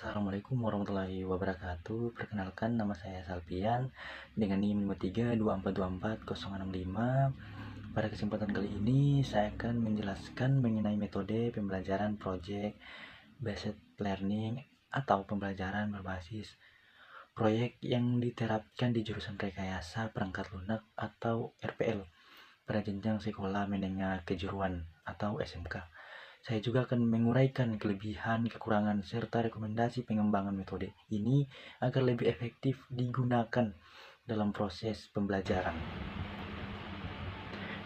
Assalamualaikum warahmatullahi wabarakatuh. Perkenalkan, nama saya Salpian dengan NIM 5324240065. Pada kesempatan kali ini saya akan menjelaskan mengenai metode pembelajaran project based learning atau pembelajaran berbasis proyek yang diterapkan di jurusan rekayasa perangkat lunak atau RPL pada jenjang sekolah menengah kejuruan atau SMK. Saya juga akan menguraikan kelebihan, kekurangan, serta rekomendasi pengembangan metode ini agar lebih efektif digunakan dalam proses pembelajaran.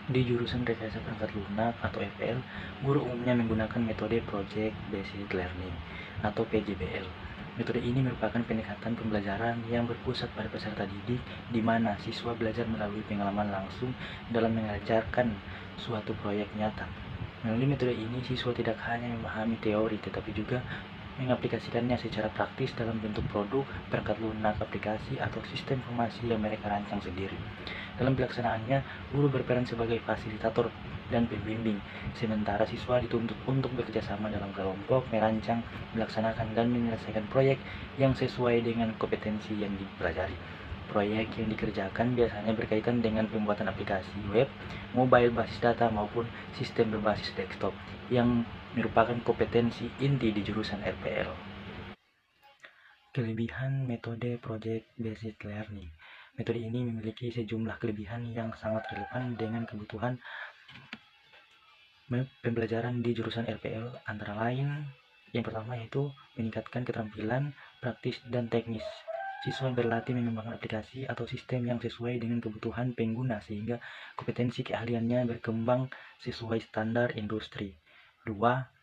Di jurusan rekayasa perangkat lunak atau FL, guru umumnya menggunakan metode Project Based Learning atau PJBL. Metode ini merupakan pendekatan pembelajaran yang berpusat pada peserta didik, di mana siswa belajar melalui pengalaman langsung dalam mengajarkan suatu proyek nyata. Melalui metode ini, siswa tidak hanya memahami teori, tetapi juga mengaplikasikannya secara praktis dalam bentuk produk, perangkat lunak, aplikasi, atau sistem informasi yang mereka rancang sendiri. Dalam pelaksanaannya, guru berperan sebagai fasilitator dan pembimbing, sementara siswa dituntut untuk bekerja sama dalam kelompok, merancang, melaksanakan, dan menyelesaikan proyek yang sesuai dengan kompetensi yang dipelajari. Proyek yang dikerjakan biasanya berkaitan dengan pembuatan aplikasi web, mobile basis data, maupun sistem berbasis desktop yang merupakan kompetensi inti di jurusan RPL. Kelebihan metode Project Based Learning. Metode ini memiliki sejumlah kelebihan yang sangat relevan dengan kebutuhan pembelajaran di jurusan RPL, antara lain yang pertama yaitu meningkatkan keterampilan praktis dan teknis. Siswa berlatih mengembangkan aplikasi atau sistem yang sesuai dengan kebutuhan pengguna sehingga kompetensi keahliannya berkembang sesuai standar industri. 2.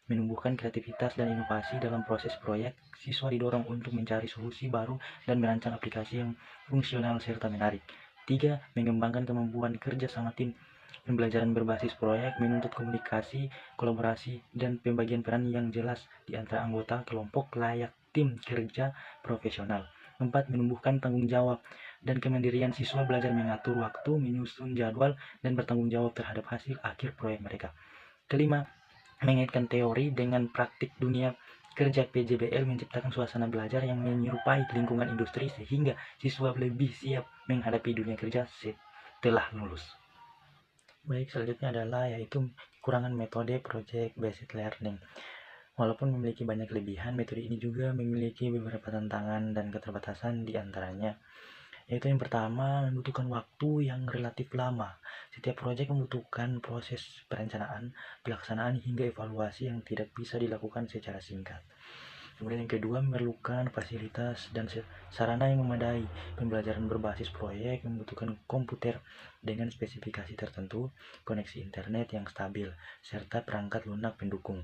Menumbuhkan kreativitas dan inovasi dalam proses proyek. Siswa didorong untuk mencari solusi baru dan merancang aplikasi yang fungsional serta menarik. 3. Mengembangkan kemampuan kerja sama tim. Pembelajaran berbasis proyek menuntut komunikasi, kolaborasi, dan pembagian peran yang jelas di antara anggota kelompok layak tim kerja profesional. 4. Menumbuhkan tanggung jawab dan kemandirian. Siswa belajar mengatur waktu, menyusun jadwal, dan bertanggung jawab terhadap hasil akhir proyek mereka. Kelima, mengaitkan teori dengan praktik dunia kerja. PJBL menciptakan suasana belajar yang menyerupai lingkungan industri sehingga siswa lebih siap menghadapi dunia kerja setelah lulus. Baik, selanjutnya adalah yaitu kekurangan metode Project Based Learning. Walaupun memiliki banyak kelebihan, metode ini juga memiliki beberapa tantangan dan keterbatasan di antaranya. Yaitu yang pertama, membutuhkan waktu yang relatif lama. Setiap proyek membutuhkan proses perencanaan, pelaksanaan, hingga evaluasi yang tidak bisa dilakukan secara singkat. Kemudian yang kedua, memerlukan fasilitas dan sarana yang memadai. Pembelajaran berbasis proyek membutuhkan komputer dengan spesifikasi tertentu, koneksi internet yang stabil, serta perangkat lunak pendukung.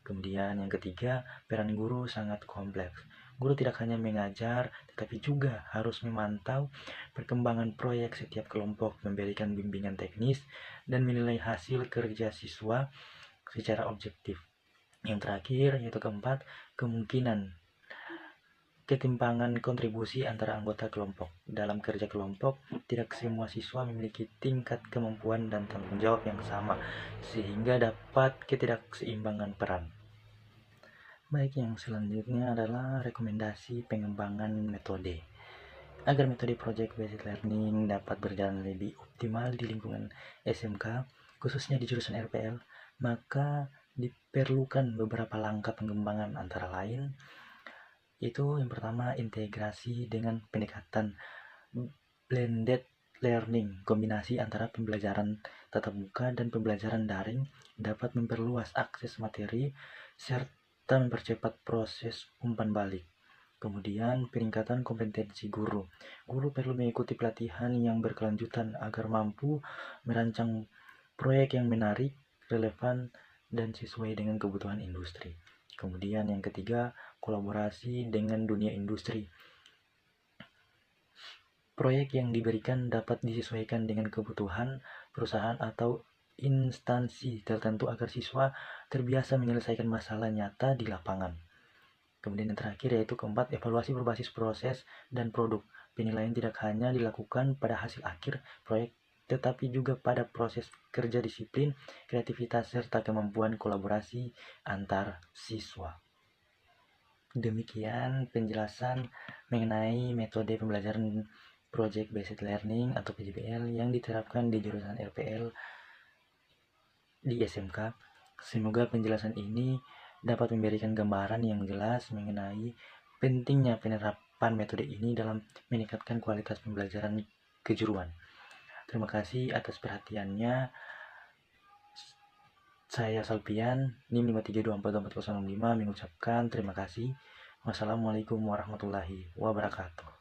Kemudian yang ketiga, peran guru sangat kompleks. Guru tidak hanya mengajar, tetapi juga harus memantau perkembangan proyek setiap kelompok, memberikan bimbingan teknis, dan menilai hasil kerja siswa secara objektif. Yang terakhir, yaitu keempat, kemungkinan ketimpangan kontribusi antara anggota kelompok. Dalam kerja kelompok, tidak semua siswa memiliki tingkat kemampuan dan tanggung jawab yang sama, sehingga dapat ketidakseimbangan peran. Baik, yang selanjutnya adalah rekomendasi pengembangan metode. Agar metode Project Based Learning dapat berjalan lebih optimal di lingkungan SMK, khususnya di jurusan RPL, maka diperlukan beberapa langkah pengembangan, antara lain itu yang pertama, integrasi dengan pendekatan blended learning. Kombinasi antara pembelajaran tatap muka dan pembelajaran daring dapat memperluas akses materi serta mempercepat proses umpan balik. Kemudian, peningkatan kompetensi guru. Guru perlu mengikuti pelatihan yang berkelanjutan agar mampu merancang proyek yang menarik, relevan, dan sesuai dengan kebutuhan industri. Kemudian yang ketiga, kolaborasi dengan dunia industri. Proyek yang diberikan dapat disesuaikan dengan kebutuhan perusahaan atau instansi tertentu agar siswa terbiasa menyelesaikan masalah nyata di lapangan. Kemudian yang terakhir yaitu keempat, evaluasi berbasis proses dan produk. Penilaian tidak hanya dilakukan pada hasil akhir proyek, tetapi juga pada proses kerja disiplin, kreativitas, serta kemampuan kolaborasi antar siswa. Demikian penjelasan mengenai metode pembelajaran Project Based Learning atau PJBL yang diterapkan di jurusan RPL di SMK. Semoga penjelasan ini dapat memberikan gambaran yang jelas mengenai pentingnya penerapan metode ini dalam meningkatkan kualitas pembelajaran kejuruan. Terima kasih atas perhatiannya. Saya Salpian, NIM 5324405 mengucapkan terima kasih. Wassalamualaikum warahmatullahi wabarakatuh.